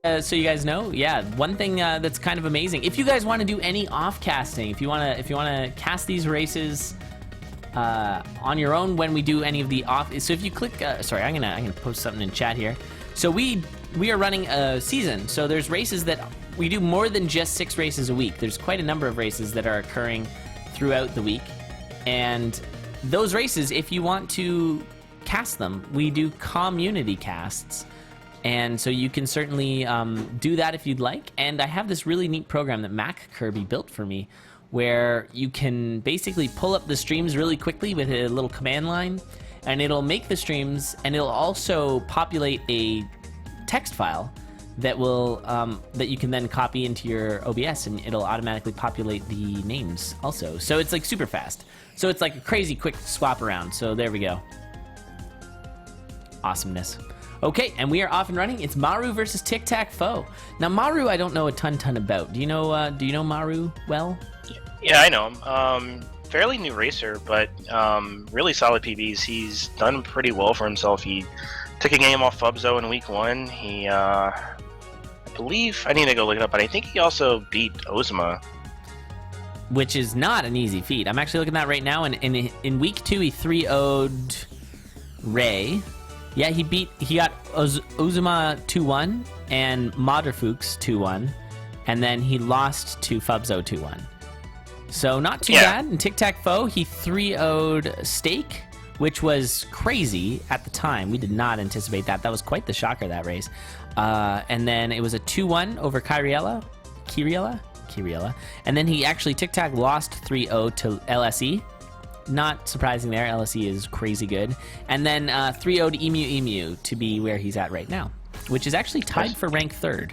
So you guys know, yeah, one thing that's kind of amazing. If you guys want to do any off casting, if you want to cast these races on your own when we do any of the off, so if you click, sorry, I'm gonna post something in chat here. So we are running a season. So there's races that we do more than just 6 races a week. There's quite a number of races that are occurring throughout the week, and those races, if you want to cast them, we do community casts. And so you can certainly do that if you'd like. And I have this really neat program that Mac Kirby built for me where you can basically pull up the streams really quickly with a little command line, and it'll make the streams, and it'll also populate a text file that will that you can then copy into your OBS, and it'll automatically populate the names also. So it's like super fast. So it's like a crazy quick swap around. So there we go. Awesomeness. Okay, and we are off and running. It's Maru versus TicTacFoe. Now, Maru, I don't know a ton about. Do you know Maru well? Yeah, I know him. Fairly new racer, but really solid PBs. He's done pretty well for himself. He took a game off Fubzo in week 1. He, I believe, I need to go look it up, but I think he also beat Ozma. Which is not an easy feat. I'm actually looking at that right now, and in week 2, he 3-0'd Ray. Yeah, he got Uzuma 2-1 and Maderfuchs 2-1, and then he lost to Fubzo 2-1. So not too bad. And TicTacFoe, he 3-0'd Steak, which was crazy at the time. We did not anticipate that. That was quite the shocker, that race. And then it was a 2-1 over Kiriella. And then he actually, TicTac lost 3-0 to LSE. Not surprising there. LSE is crazy good. And then 3-0 to Emu to be where he's at right now, which is actually tied for rank 3rd.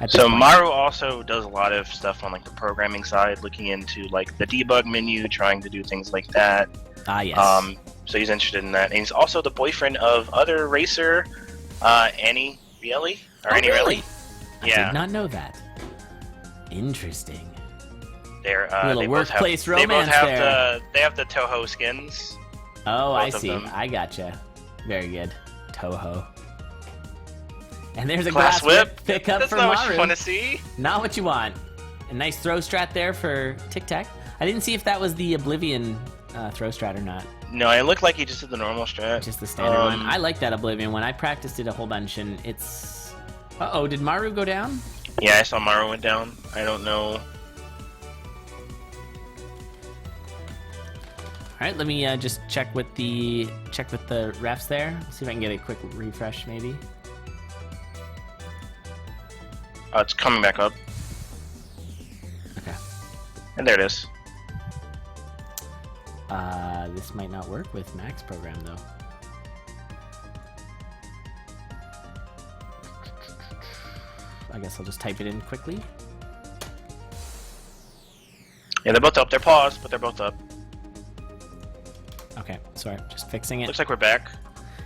So Maru also does a lot of stuff on like the programming side, looking into like the debug menu, trying to do things like that. Ah, yes. So he's interested in that. And he's also the boyfriend of other racer, Annie Rielli. Annie Rielli? Yeah. I did not know that. Interesting. They're little they workplace both have, romance they have the Toho skins. Oh, I see. I gotcha. Very good. Toho. And there's a glass whip pickup for Maru. That's not what you want to see. Not what you want. A nice throw strat there for TicTac. I didn't see if that was the Oblivion throw strat or not. No, it looked like he just did the normal strat. Just the standard one. I like that Oblivion one. I practiced it a whole bunch, and it's... Uh-oh, did Maru go down? Yeah, I saw Maru went down. I don't know. All right, let me just check with the refs there. See if I can get a quick refresh, maybe. It's coming back up. Okay. And there it is. This might not work with Mac's program, though. I guess I'll just type it in quickly. Yeah, they're both up. They're paused, but they're both up. Okay, sorry, just fixing it. Looks like we're back.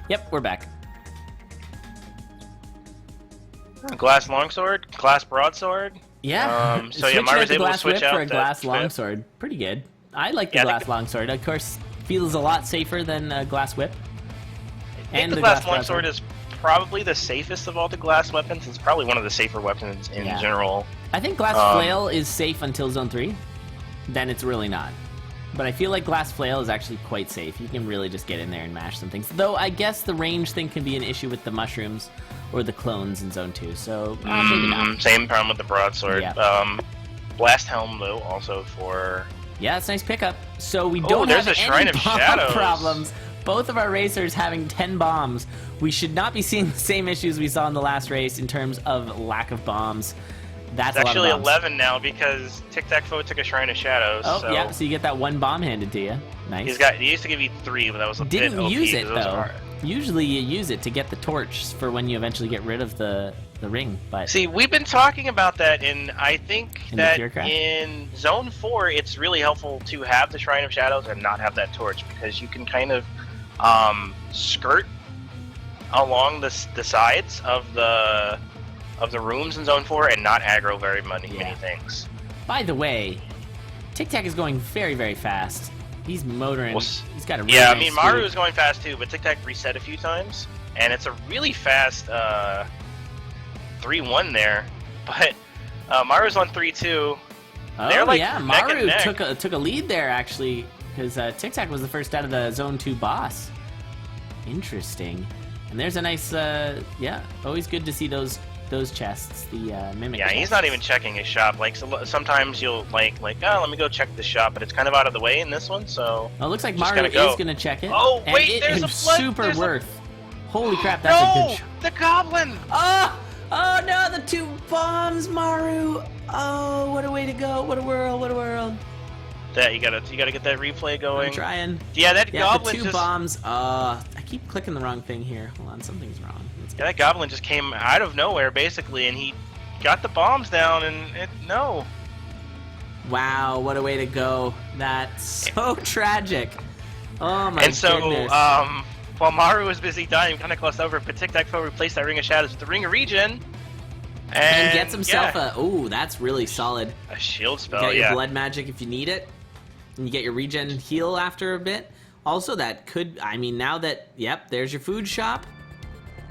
Yep, we're back. Glass longsword, glass broadsword. Yeah. So yeah, Maru's able to switch out for a glass longsword. Pretty good. I like the glass longsword. Of course, feels a lot safer than a glass whip. And the glass longsword is probably the safest of all the glass weapons. It's probably one of the safer weapons in general. I think glass flail is safe until zone 3. Then it's really not. But I feel like glass flail is actually quite safe. You can really just get in there and mash some things. Though I guess the range thing can be an issue with the mushrooms or the clones in zone 2. So maybe not. Same problem with the broadsword. Yeah. Blast helm though also for. Yeah, it's a nice pickup. So we don't have any bomb problems. Both of our racers having 10 bombs. We should not be seeing the same issues we saw in the last race in terms of lack of bombs. That's it's actually 11 now because TicTacFoe took a Shrine of Shadows. Oh, so yeah, so you get that 1 bomb handed to you. Nice. He used to give you 3, but that was a bit OP. Didn't use it, though. Usually you use it to get the torch for when you eventually get rid of the ring. But see, we've been talking about that, and I think that in Zone 4, it's really helpful to have the Shrine of Shadows and not have that torch, because you can kind of skirt along the sides of the rooms in Zone 4 and not aggro very many things. By the way, TicTac is going very, very fast. He's motoring. He's got a really I nice mean, Maru is going fast too, but TicTac reset a few times, and it's a really fast 3-1 there, but Maru's on 3-2. Oh They're like yeah, neck and Maru neck. took a lead there actually, because TicTac was the first out of the Zone 2 boss. Interesting. And there's a nice, yeah, always good to see those chests, the mimic. Yeah, chests. he's not even checking his shop. Like sometimes you'll like, oh, let me go check the shop, but it's kind of out of the way in this one. So it looks like just Maru gotta is gonna check it. Oh and wait, it there's a is flood. super worth. Holy crap, that's a good shot. The goblin! Oh no, the 2 bombs, Maru. Oh, what a way to go! What a world! What a world! That you gotta get that replay going. I'm trying. Yeah, that Yeah, goblin the 2 just bombs. I keep clicking the wrong thing here. Hold on, something's wrong. yeah, that goblin just came out of nowhere basically, and he got the bombs down, and no. Wow, what a way to go! That's so tragic. Oh my And so, goodness. while Maru was busy dying, kind of close over, but TicTacFoe replaced that Ring of Shadows with the Ring of Regen. And gets himself that's really solid. a shield spell, Get your blood magic if you need it. And you get your regen heal after a bit. Also, that could, I mean, now that, yep, there's your food shop.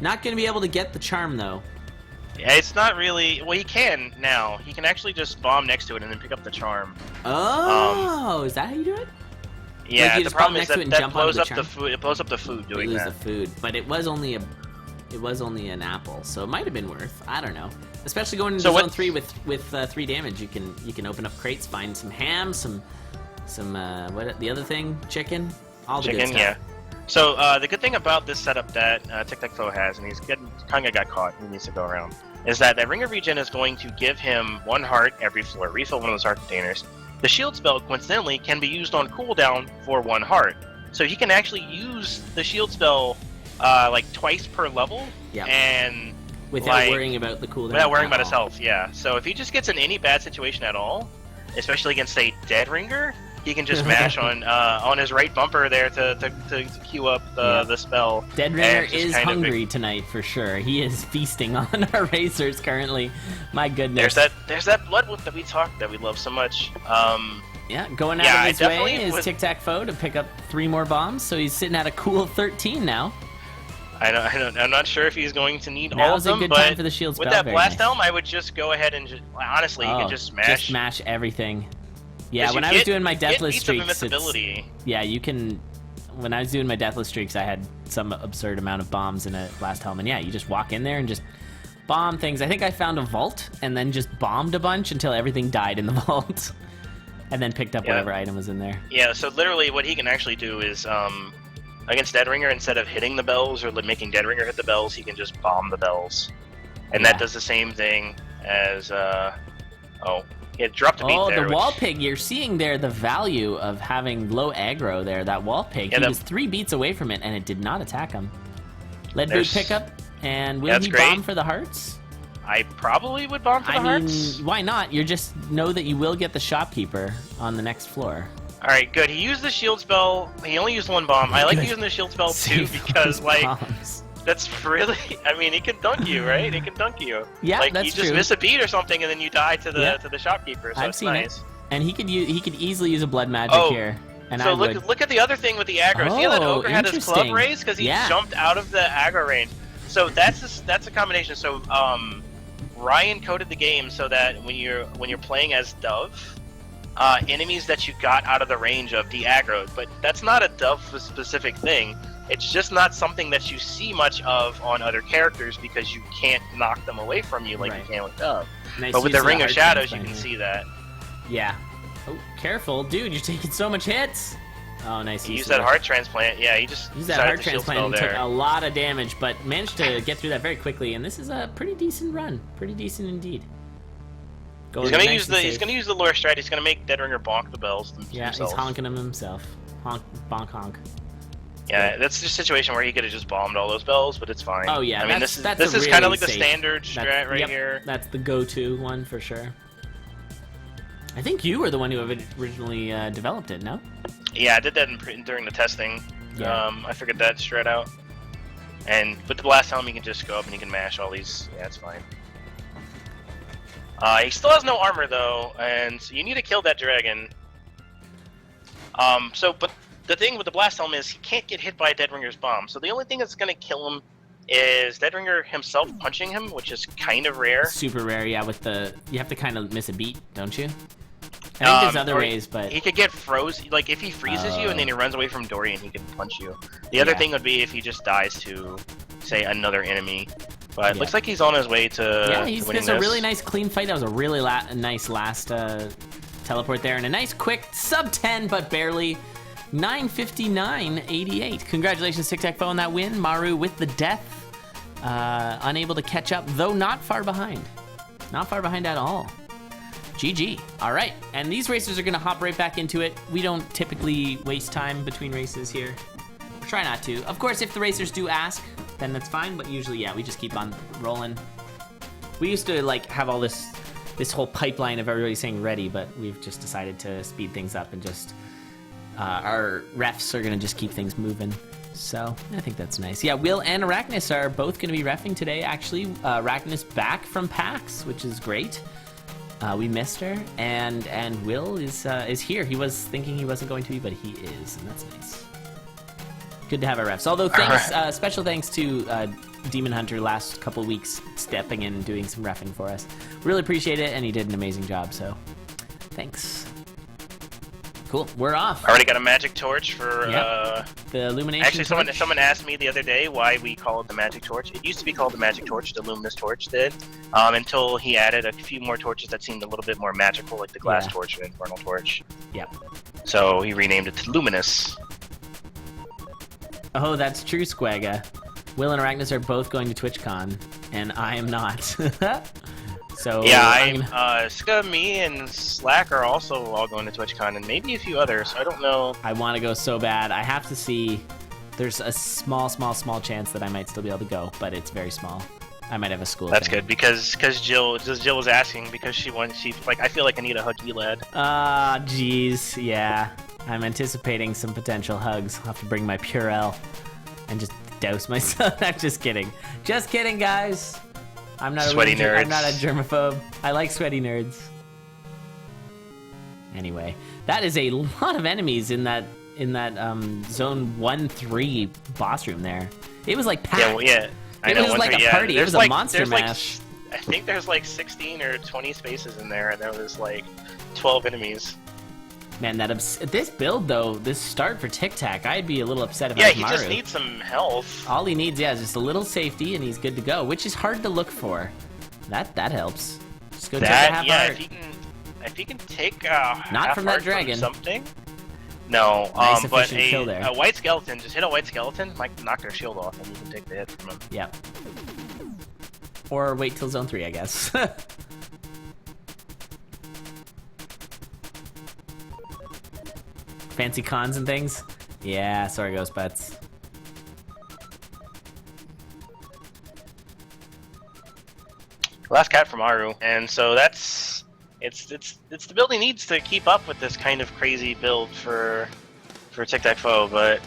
Not going to be able to get the charm, though. Yeah, it's not really, well, he can now. He can actually just bomb next to it and then pick up the charm. Oh, is that how you do it? Yeah, Like you the just problem bomb is next to it and that jump blows onto up the the charm? food. It blows up the food You doing lose that. the food, but it was only an apple, so it might have been worth. I don't know. Especially going into Zone 3 with 3 damage, you can open up crates, find some ham, some what the other thing, chicken, all the good Chicken, stuff. yeah. So the good thing about this setup that TicTacFoe has, and he's kind of got caught, he needs to go around, is that Ring of Regen is going to give him 1 heart every floor, refill one of those heart containers. The shield spell, coincidentally, can be used on cooldown for 1 heart. So he can actually use the shield spell like twice per level, and without worrying about the cooldown. Without worrying about his health, yeah. So if he just gets in any bad situation at all, especially against a dead ringer, he can just mash on his right bumper there to queue up the spell. Dead Ringer is hungry tonight for sure. He is feasting on our racers currently. My goodness. There's that blood whip that we love so much. Yeah, going out of his way is TicTacFoe to pick up 3 more bombs, so he's sitting at a cool 13 now. I'm not sure if he's going to need Now's all of them, a good but time for the shield spell. with that blast helm, I would just go ahead and honestly, you could just smash everything. Yeah, when I was doing my deathless streaks, yeah, you can. When I was doing my deathless streaks, I had some absurd amount of bombs in a blast helm, and yeah, you just walk in there and just bomb things. I think I found a vault and then just bombed a bunch until everything died in the vault, and then picked up whatever item was in there. Yeah, so literally, what he can actually do is against Dead Ringer, instead of hitting the bells or making Dead Ringer hit the bells, he can just bomb the bells, and that does the same thing as it dropped a beat there. Oh, the wall pig! You're seeing there the value of having low aggro there. That wall pig, he was 3 beats away from it, and it did not attack him. Lead boot pickup, and will he bomb for the hearts? I probably would bomb for the hearts. Why not? You just know that you will get the shopkeeper on the next floor. All right, good. He used the shield spell. He only used 1 bomb. I like using the shield spell too because that's really. I mean, he can dunk you, right? He can dunk you. Yeah, like that's you just miss a beat or something, and then you die to the shopkeeper. So I've seen nice. it. And he could easily use a blood magic here. And so look at the other thing with the aggro. See how that ogre had his club raised because he jumped out of the aggro range. So that's a combination. So Ryan coded the game so that when you're playing as Dove, enemies that you got out of the range of de-aggroed, but that's not a Dove specific thing. It's just not something that you see much of on other characters because you can't knock them away from you like you can with Dove. Nice, but with the Ring of Shadows, you can see that. Yeah. Oh, careful, dude! You're taking so much hits. Oh, nice. He used that heart transplant. Yeah, he just used that heart transplant and took a lot of damage, but managed to get through that very quickly. And this is a pretty decent run. Pretty decent indeed. He's gonna use the lure strat. He's gonna make Dead Ringer bonk the bells themselves. Yeah, he's honking them himself. Honk, bonk, honk. Yeah, that's just a situation where he could have just bombed all those bells, but it's fine. Oh yeah, I mean this is really kind of like safe. the standard strat right here. That's the go-to one for sure. I think you were the one who originally developed it, no? Yeah, I did that during the testing. Yeah. I figured that strat out. And with the blast helm, you can just go up and you can mash all these. Yeah, it's fine. He still has no armor though, and so you need to kill that dragon. But the thing with the blast helm is he can't get hit by a Dead Ringer's bomb. So the only thing that's going to kill him is Deadringer himself punching him, which is kind of rare. Super rare, yeah. With you have to kind of miss a beat, don't you? I think there's other ways, but he could get froze. Like if he freezes you and then he runs away from Dorian, he can punch you. The other thing would be if he just dies to, say, another enemy. But it looks like he's on his way to. Yeah, it's a really nice clean fight. That was a really nice last teleport there, and a nice quick sub 10, but barely. 9:59.88. Congratulations, TicTacFoe, on that win. Maru with the death. Unable to catch up, though not far behind. Not far behind at all. GG. All right, and these racers are going to hop right back into it. We don't typically waste time between races here. Try not to. Of course, if the racers do ask, then that's fine, but usually, yeah, we just keep on rolling. We used to, like, have all this whole pipeline of everybody saying ready, but we've just decided to speed things up and just... our refs are going to just keep things moving. So, I think that's nice. Yeah, Will and Arachnus are both going to be reffing today, actually. Arachnus back from PAX, which is great. We missed her, and Will is here. He was thinking he wasn't going to be, but he is, and that's nice. Good to have our refs. Although, thanks, special thanks to Demon Hunter last couple weeks stepping in and doing some reffing for us. Really appreciate it, and he did an amazing job, so thanks. Cool, we're off. I already got a magic torch for the illumination. Actually, someone asked me the other day why we call it the magic torch. It used to be called the magic torch, the luminous torch did, until he added a few more torches that seemed a little bit more magical, like the glass torch and infernal torch. Yep. So he renamed it to luminous. Oh, that's true, Squagga. Will and Arachnus are both going to TwitchCon, and I am not. So yeah, Ska, me, and Slack are also all going to TwitchCon, and maybe a few others. I don't know. I want to go so bad. I have to see. There's a small chance that I might still be able to go, but it's very small. I might have a school. That's good because Jill was asking because she like I feel like I need a huggy lad. Ah, jeez, yeah. I'm anticipating some potential hugs. I'll have to bring my Purell and just douse myself. I'm just kidding. Just kidding, guys. I'm not sweaty nerds. I'm not a germaphobe. I like sweaty nerds. Anyway, that is a lot of enemies in that zone 1-3 boss room there. It was like packed. Yeah. It was like a party. It was a monster mash. I think there's like 16 or 20 spaces in there, and there was like 12 enemies. Man, this build though, this start for TicTac, I'd be a little upset if I was Maru. Maru. Just needs some health. All he needs, is just a little safety, and he's good to go, which is hard to look for. That helps. Just go take a half heart. If he can take not from that dragon. From something. No, nice but kill there. A white skeleton. Just hit a white skeleton, might knock their shield off, and you can take the hit from him. Yep. Or wait till zone 3, I guess. Fancy cons and things? Yeah, sorry, Ghost Butts. Last cat from Aru, and so it's the build he needs to keep up with this kind of crazy build for TicTacFoe, but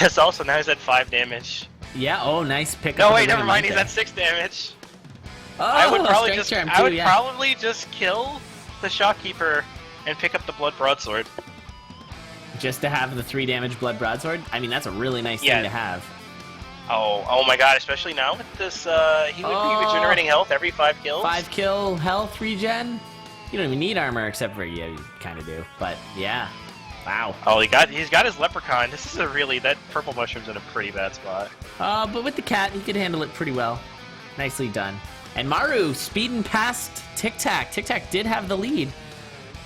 it's also now he's at 5 damage. Yeah, oh, nice pick. No, wait, never mind, he's at 6 damage. Oh, I would probably just kill the Shopkeeper and pick up the Blood Broadsword. Just to have the 3 damage Blood Broadsword? I mean, that's a really nice thing to have. Oh my god, especially now with this, he would be regenerating health every 5 kills. 5 kill health regen? You don't even need armor except for, yeah, you kind of do. But, yeah. Wow. Oh, he's got his Leprechaun. This is that purple mushroom's in a pretty bad spot. But with the cat, he could handle it pretty well. Nicely done. And Maru speeding past TicTac. TicTac did have the lead.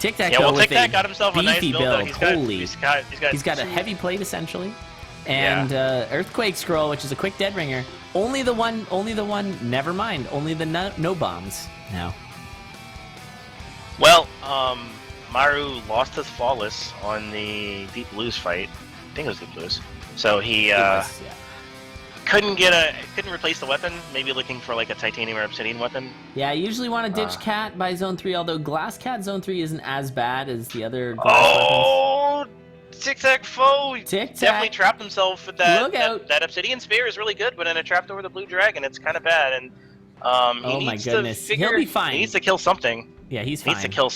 TicTac, TicTac got himself a nice build. He's got a heavy plate essentially, and Earthquake Scroll, which is a quick dead ringer. Only the one. Never mind. Only the no bombs now. Well, Maru lost his Flawless on the Deep Blues fight. I think it was Deep Blues. So he couldn't replace the weapon. Maybe looking for like a titanium or obsidian weapon. Yeah, I usually want to ditch cat by zone 3. Although glass cat zone 3 isn't as bad as the other glass weapons. TicTacFoe definitely trapped himself with that. Look out. That obsidian spear is really good, but in a trapped over the blue dragon, it's kind of bad. And oh my goodness, he'll be fine. He needs to kill something. Yeah, he's fine. He needs to kill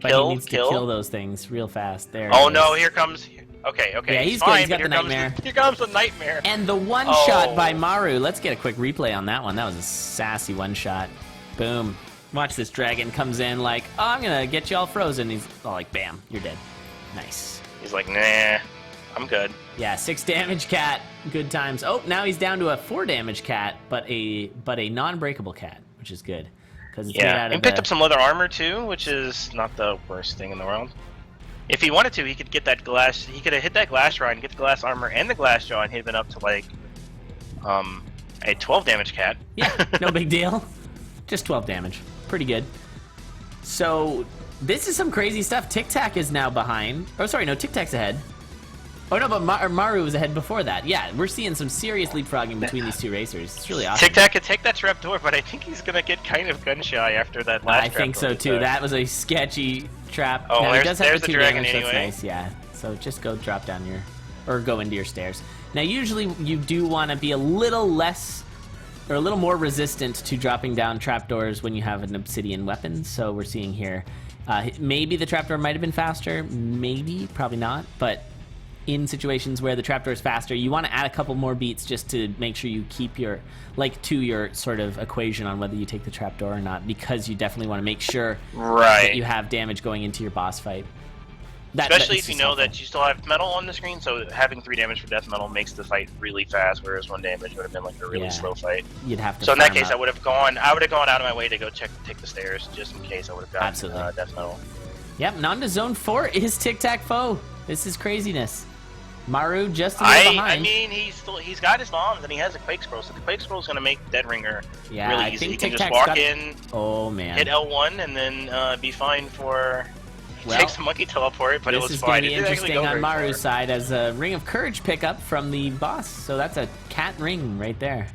to kill those things real fast. There. Oh no, here comes. Okay. Yeah, he's fine, good. He's got the nightmare. Here comes the nightmare. And the one shot by Maru. Let's get a quick replay on that one. That was a sassy one shot. Boom. Watch this dragon comes in like, oh, I'm gonna get you all frozen. He's all like, bam, you're dead. Nice. He's like, nah, I'm good. Yeah, 6 damage cat. Good times. Oh, now he's down to a 4 damage cat, but a non-breakable cat, which is good. Because it's made out of he picked up some leather armor too, which is not the worst thing in the world. If he wanted to, he could get that glass. He could have hit that glass rod and get the glass armor and the glass jaw, and he'd been up to like a 12 damage cat. Yeah, no big deal. Just 12 damage. Pretty good. So this is some crazy stuff. TicTac is now behind. Oh, sorry, no, TicTac's ahead. Oh no, but Maru was ahead before that. Yeah, we're seeing some serious leapfrogging between these two racers. It's really awesome. TicTac could take that trapdoor, but I think he's gonna get kind of gun shy after that last. I think so too. That was a sketchy trap. Oh, now, he does have the 2 dragon damage, anyway. That's nice. Yeah. So just go drop down your, or go into your stairs. Now, usually you do want to be a little less, or a little more resistant to dropping down trapdoors when you have an obsidian weapon. So we're seeing here, maybe the trapdoor might have been faster, maybe, probably not, but in situations where the trapdoor is faster, you want to add a couple more beats just to make sure you keep your, like, to your sort of equation on whether you take the trapdoor or not, because you definitely want to make sure that you have damage going into your boss fight. Especially if you know that you still have metal on the screen, so having 3 damage for death metal makes the fight really fast, whereas 1 damage would have been like a really slow fight. You'd have to. So in that case, I would have gone out of my way to go take the stairs just in case I would have gotten death metal. Yep, and on to zone 4 is TicTacFoe. This is craziness. Maru just a little behind. I mean, he's got his bombs and he has a Quake Scroll, so the Quake Scroll is going to make Dead Ringer really easy. He can just walk in, hit L1, and then be fine for... takes the monkey teleport, but it was fine. This is going to be interesting on Maru's side as a Ring of Courage pickup from the boss. So that's a cat ring right there.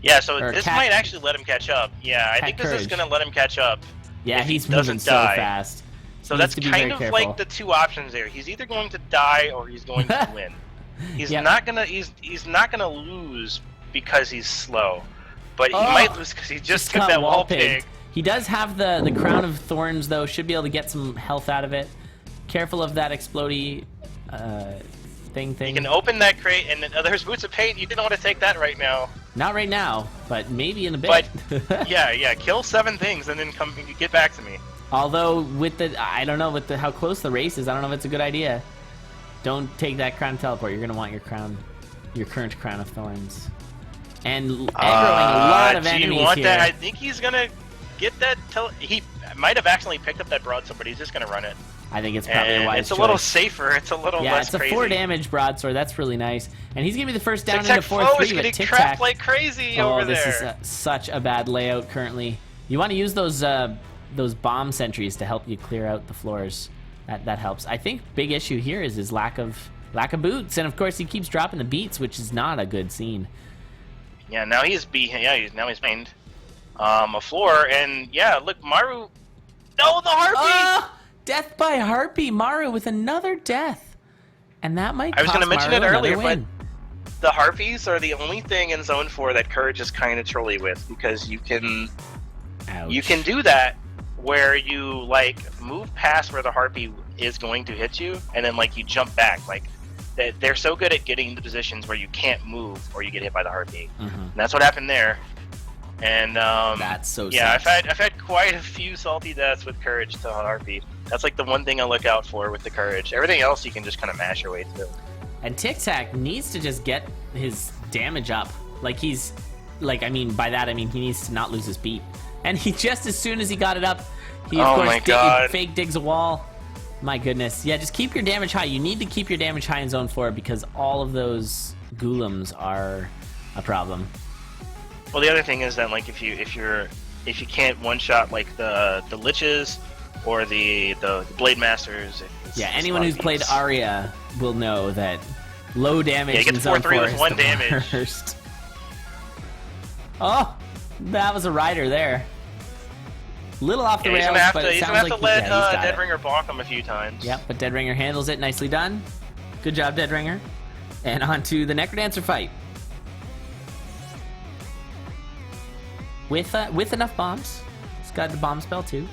Yeah, so this might actually let him catch up. Yeah, I think this is going to let him catch up. Yeah, he's moving so fast. So that's kind of like the 2 options there. He's either going to die or he's going to win. He's not gonna lose because he's slow, but he might lose because he just took that wall pig. He does have the Crown of Thorns, though. Should be able to get some health out of it. Careful of that explodey thing. You can open that crate, and there's Boots of Pain. You didn't want to take that right now. Not right now, but maybe in a bit. But yeah, kill 7 things and then get back to me. Although I don't know how close the race is. I don't know if it's a good idea. Don't take that Crown Teleport. You're gonna want your current Crown of Thorns, and aggroing a lot of enemies here. Do you want here. that? I think he's gonna get that. He might have accidentally picked up that broadsword, but he's just gonna run it. I think it's probably a wise choice. It's a little safer. It's a little less crazy. Yeah, it's a 4 damage broadsword. That's really nice. And he's gonna be the first down into 4-3 is getting trapped like crazy over there. This is such a bad layout currently. You want to use those bomb sentries to help you clear out the floors. That helps. I think big issue here is his lack of boots, and of course he keeps dropping the beats, which is not a good scene. Yeah, now he's behind a floor, and yeah, look, Maru. No, the harpy. Death by harpy. Maru with another death, and that might. I was going to mention it earlier, but the harpies are the only thing in Zone 4 that Courage is kind of trolly with, because you can do that where you like move past where the harpy is going to hit you, and then like you jump back. Like they're so good at getting into positions where you can't move or you get hit by the harpy. And that's what happened there. And that's so I've had quite a few salty deaths with Courage to harpy. That's like the one thing I look out for with the Courage. Everything else you can just kind of mash your way through. And TicTac needs to just get his damage up. Like I mean by that I mean he needs to not lose his beat. And he just as soon as he got it up, he of course fake digs a wall. My goodness. Yeah, just keep your damage high. You need to keep your damage high in Zone 4 because all of those golems are a problem. Well, the other thing is that like if you can't one shot like the liches or the blade masters. Anyone who's played Arya will know that low damage in Zone 4 is 1 the damage. worst. Oh, that was a rider there. Little off the rails, but it sounds like he's gonna have to let Dead Ringer bonk him a few times. Yep, but Dead Ringer handles it. Nicely done. Good job, Dead Ringer. And on to the NecroDancer fight. With enough bombs. He's got the bomb spell too.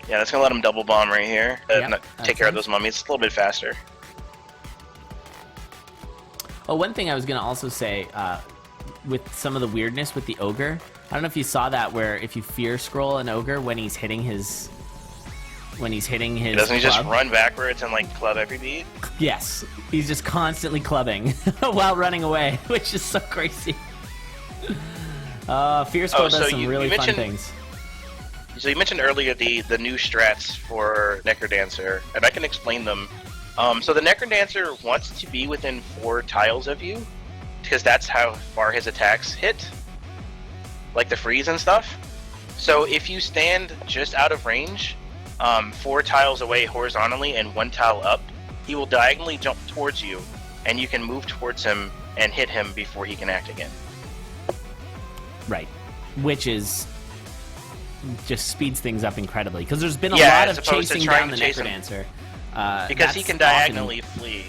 Yeah, that's gonna let him double bomb right here. Yep, Take care of those mummies. It's a little bit faster. Oh, one thing I was gonna also say, with some of the weirdness with the ogre, I don't know if you saw that where if you fear scroll an ogre when he's hitting his Doesn't he club, just run backwards and like club every beat? Yes, he's just constantly clubbing while running away, which is so crazy. Fear scroll does some really fun things. So you mentioned earlier the new strats for NecroDancer, and I can explain them. So the NecroDancer wants to be within 4 tiles of you, because that's how far his attacks hit, like the freeze and stuff. So if you stand just out of range, 4 tiles away horizontally and 1 tile up, he will diagonally jump towards you, and you can move towards him and hit him before he can act again. Right, which is just speeds things up incredibly, because there's been a lot of chasing down the NecroDancer. Because he can diagonally flee.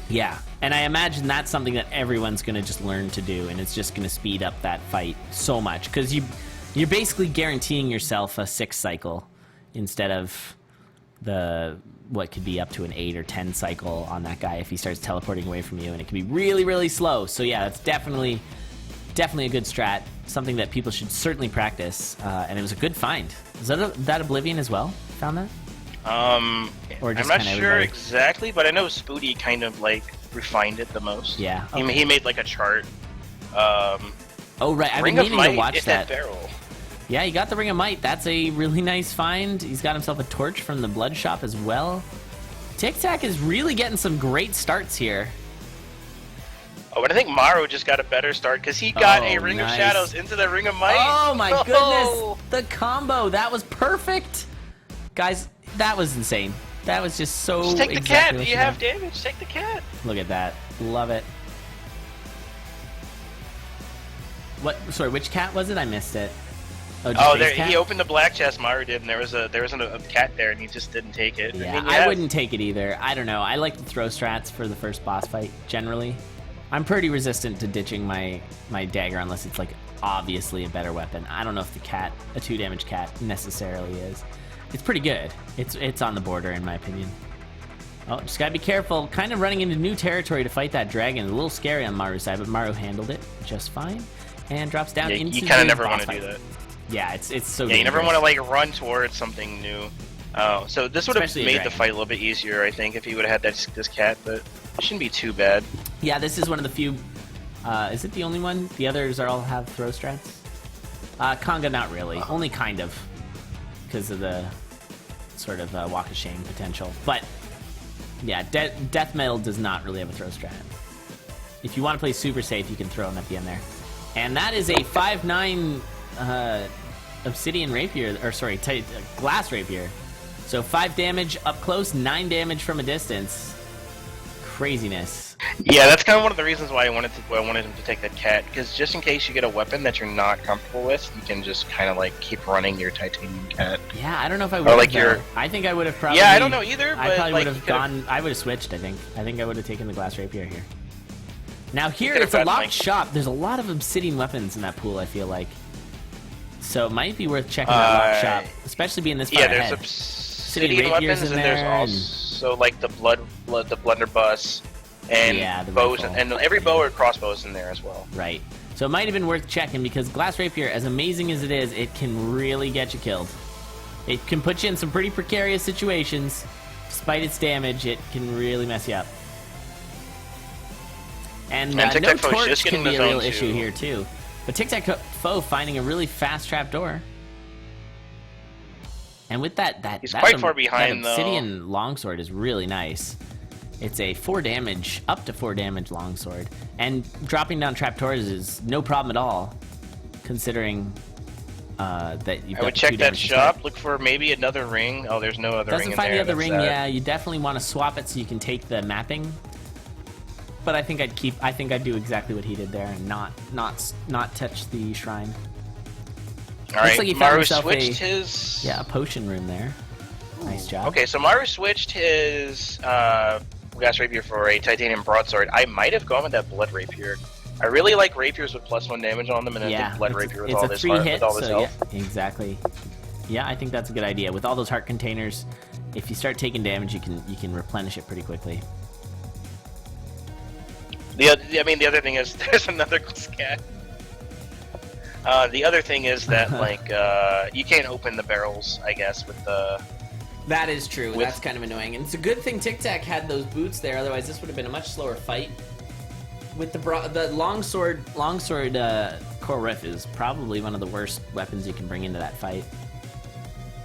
Yeah, and I imagine that's something that everyone's going to just learn to do, and it's just going to speed up that fight so much, because you're basically guaranteeing yourself a 6 cycle instead of the what could be up to an 8 or 10 cycle on that guy if he starts teleporting away from you, and it can be really, really slow. So yeah, that's definitely a good strat, something that people should certainly practice, and it was a good find. Is that Oblivion as well? Found that? Or just I'm not sure exactly, but I know Spoody kind of like refined it the most. Yeah, okay. He made like a chart. Oh right, I've been meaning to watch that. Barrel. Yeah, he got the Ring of Might. That's a really nice find. He's got himself a torch from the Blood Shop as well. TicTac is really getting some great starts here. Oh, but I think Maru just got a better start because he got a Ring of Shadows into the Ring of Might. Oh my goodness, the combo, that was perfect. Guys, that was insane. That was just so Just take the cat, you have damage, take the cat. Look at that, love it. What, sorry, which cat was it? I missed it. Oh, there, he opened the black chest, Maru did, and there was a cat there, and he just didn't take it. Yeah, I wouldn't take it either. I don't know. I like the throw strats for the first boss fight, generally. I'm pretty resistant to ditching my dagger unless it's, like, obviously a better weapon. I don't know if the cat, a 2-damage cat, necessarily is. It's pretty good. It's on the border, in my opinion. Oh, just gotta be careful. Kind of running into new territory to fight that dragon. A little scary on Maru's side, but Maru handled it just fine. And drops down into the boss fight. You kind of never want to do that. Yeah, it's so dangerous. You never want to like run towards something new. So this would have made the fight a little bit easier, I think, if he would have had this cat, but it shouldn't be too bad. Yeah, this is one of the few. Is it the only one? The others all have throw strats. Conga, not really. Only kind of, because of the sort of walk of shame potential. But yeah, Death Metal does not really have a throw strat. If you want to play super safe, you can throw him at the end there. And that is a 5/9. Obsidian rapier, or sorry, glass rapier. So 5 damage up close, 9 damage from a distance. Craziness. Yeah, that's kind of one of the reasons why I wanted him to take that cat, because just in case you get a weapon that you're not comfortable with, you can just kind of like keep running your titanium cat. Yeah, I don't know if I would. Or like I think I would have probably. Yeah, I don't know either. But I probably like, would have gone. I would have switched. I think I would have taken the glass rapier here. Now here it's a locked shop. There's a lot of obsidian weapons in that pool, I feel like. So it might be worth checking that locked shop, especially being this far ahead. Yeah, there's obsidian weapons, and there's also like the blunderbuss, and the bows, and every bow or crossbow is in there as well. Right. So it might have been worth checking, because glass rapier, as amazing as it is, it can really get you killed. It can put you in some pretty precarious situations. Despite its damage, it can really mess you up. And no torch can be a real issue here too. But TicTacFoe finding a really fast trapdoor. And with he's quite far behind, that obsidian longsword is really nice. It's a 4 damage, up to 4 damage longsword. And dropping down trapdoors is no problem at all, considering that you've got I would check that shop, look for maybe another ring. Oh, there's no other ring in there. Doesn't find the other ring, yeah. You definitely want to swap it so you can take the mapping. But I think I'd do exactly what he did there and not touch the shrine. All right, like Maru switched his... Yeah, a potion room there. Nice job. Okay, so Maru switched his glass rapier for a titanium broadsword. I might have gone with that blood rapier. I really like rapiers with +1 damage on them, and I think blood rapier with all this health. Yeah, exactly. Yeah, I think that's a good idea. With all those heart containers, if you start taking damage, you can replenish it pretty quickly. The other thing is there's another scat. The other thing is that like you can't open the barrels, I guess, with the. That is true. That's kind of annoying, and it's a good thing TicTac had those boots there. Otherwise, this would have been a much slower fight. With the longsword Core Riff is probably one of the worst weapons you can bring into that fight.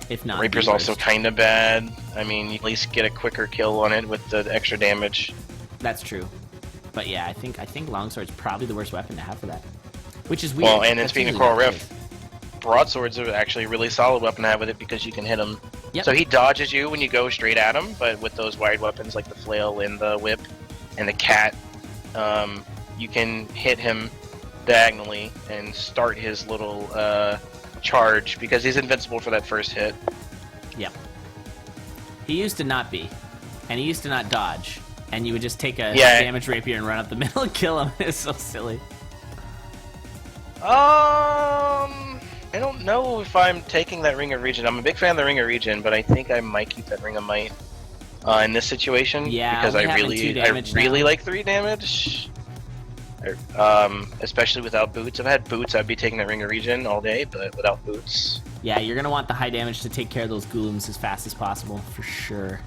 If not, Rapiers also kind of bad. I mean, you at least get a quicker kill on it with the extra damage. That's true. But yeah, I think Longsword's probably the worst weapon to have for that. Which is weird. Well, and speaking of Core Riff, broadswords are actually a really solid weapon to have with it because you can hit him. Yep. So he dodges you when you go straight at him, but with those wide weapons like the flail and the whip and the cat, you can hit him diagonally and start his little charge because he's invincible for that first hit. Yep. He used to not be, and he used to not dodge, and you would just take a damage rapier and run up the middle and kill him. It's so silly. I don't know if I'm taking that Ring of Regen. I'm a big fan of the Ring of Regen, but I think I might keep that Ring of Might in this situation. Yeah, because I really like 3 damage. Especially without boots. If I had boots, I'd be taking that Ring of Regen all day, but without boots. Yeah, you're gonna want the high damage to take care of those ghouls as fast as possible, for sure.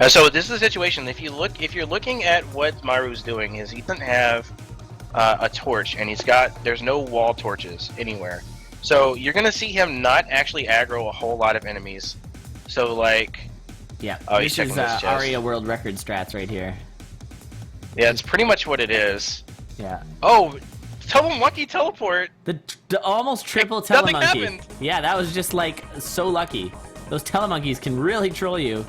So this is the situation. If you're looking at what Maru's doing, is he doesn't have a torch, and there's no wall torches anywhere. So you're gonna see him not actually aggro a whole lot of enemies. So like, yeah, oh, this is Aria World Record strats right here. Yeah, it's pretty much what it is. Yeah. Oh, Telemonkey teleport. The almost triple Nothing Telemonkey. happened. Yeah, that was just like so lucky. Those Telemonkeys can really troll you.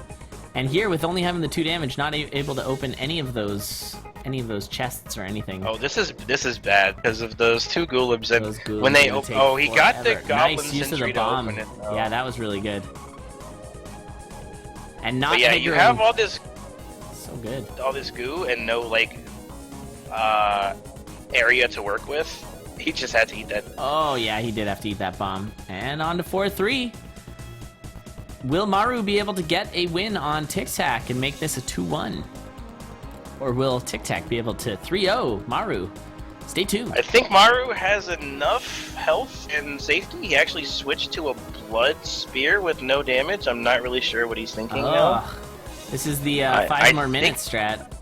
And here, with only having the 2 damage, not able to open any of those chests or anything. Oh, this is bad because of those 2 Ghoulims. And when they he got the Goblin nice use of Sentry the bomb. to open it. Oh. Yeah, that was really good. And not. But yeah, you have all this. So good. All this goo and no like area to work with. He just had to eat that. Oh yeah, he did have to eat that bomb. And on to 4-3. Will Maru be able to get a win on TicTac and make this a 2-1? Or will TicTac be able to 3-0 Maru? Stay tuned. I think Maru has enough health and safety. He actually switched to a blood spear with no damage. I'm not really sure what he's thinking now. This is the 5 more minutes strat.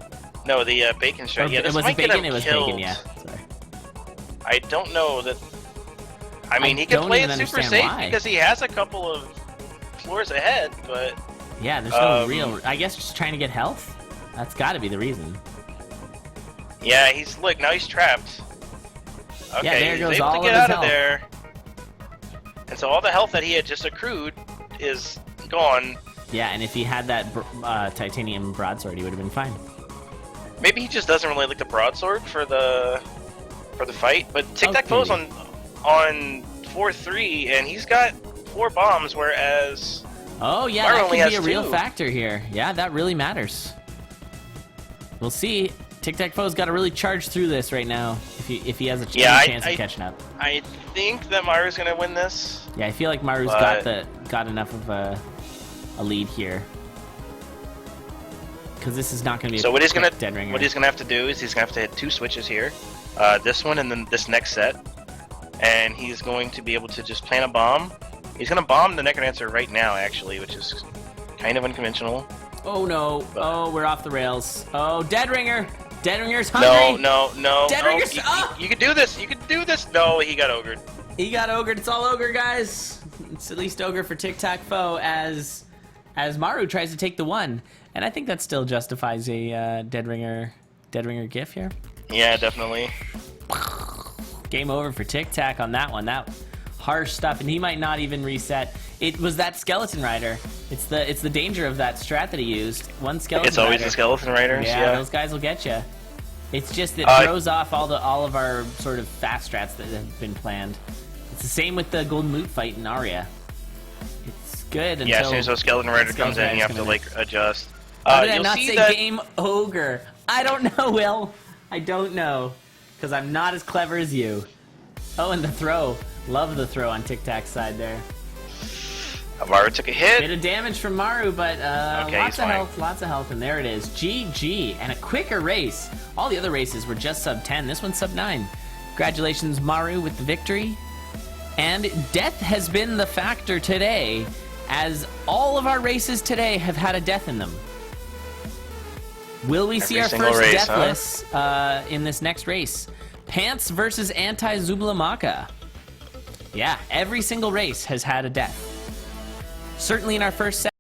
No, the bacon strat. Yeah, this might bacon? Get him it was killed. bacon, yeah. Sorry. I don't know that. I mean, he can play it super safe because he has a couple of floors ahead, but yeah, there's no real. I guess just trying to get health. That's got to be the reason. Yeah, now he's trapped. Okay, yeah, there goes he's able all to get of his out health. of there, and so all the health that he had just accrued is gone. Yeah, and if he had that titanium broadsword, he would have been fine. Maybe he just doesn't really like the broadsword for the fight. But TicTacFoe's on 4-3, and he's got 4 bombs, whereas oh yeah, Maru that only could be has a real 2. factor here. Yeah, that really matters. We'll see. TicTacFoe's got to really charge through this right now if he has a chance of catching up. I think that Maru's gonna win this. Yeah, I feel like Maru's got enough of a lead here. Because this is not going to be so what he's going to have to do is he's going to have to hit 2 switches here. This one and then this next set. And he's going to be able to just plant a bomb. He's going to bomb the NecroDancer right now, actually, which is kind of unconventional. Oh no. Oh, we're off the rails. Oh, Deadringer. Deadringer's hungry. No. Deadringer's... You can do this. You can do this. No, he got ogred. He got ogred. It's all ogre, guys. It's at least ogre for TicTacFoe as Maru tries to take the 1. And I think that still justifies a Deadringer gif here. Yeah, definitely. Game over for TicTac on that one. That harsh stuff, and he might not even reset. It was that Skeleton Rider. It's the danger of that strat that he used. One Skeleton It's always Rider. the Skeleton Riders. Yeah, those guys will get you. It's just it throws off all of our sort of fast strats that have been planned. It's the same with the Golden Loot fight in Aria. It's good until... Yeah, as soon as a Skeleton Rider comes in, you have to, like, adjust. How did I not say game ogre? I don't know, Will. I don't know. Because I'm not as clever as you. Oh, and the throw. Love the throw on TicTac's side there. Maru took a hit. Bit of damage from Maru, but Okay, lots of health, and there it is. GG, and a quicker race. All the other races were just sub 10. This one's sub 9. Congratulations, Maru, with the victory. And death has been the factor today, as all of our races today have had a death in them. Will we see our first race, deathless in this next race? Pants versus anti-Zublamaka. Yeah, every single race has had a death. Certainly in our first set.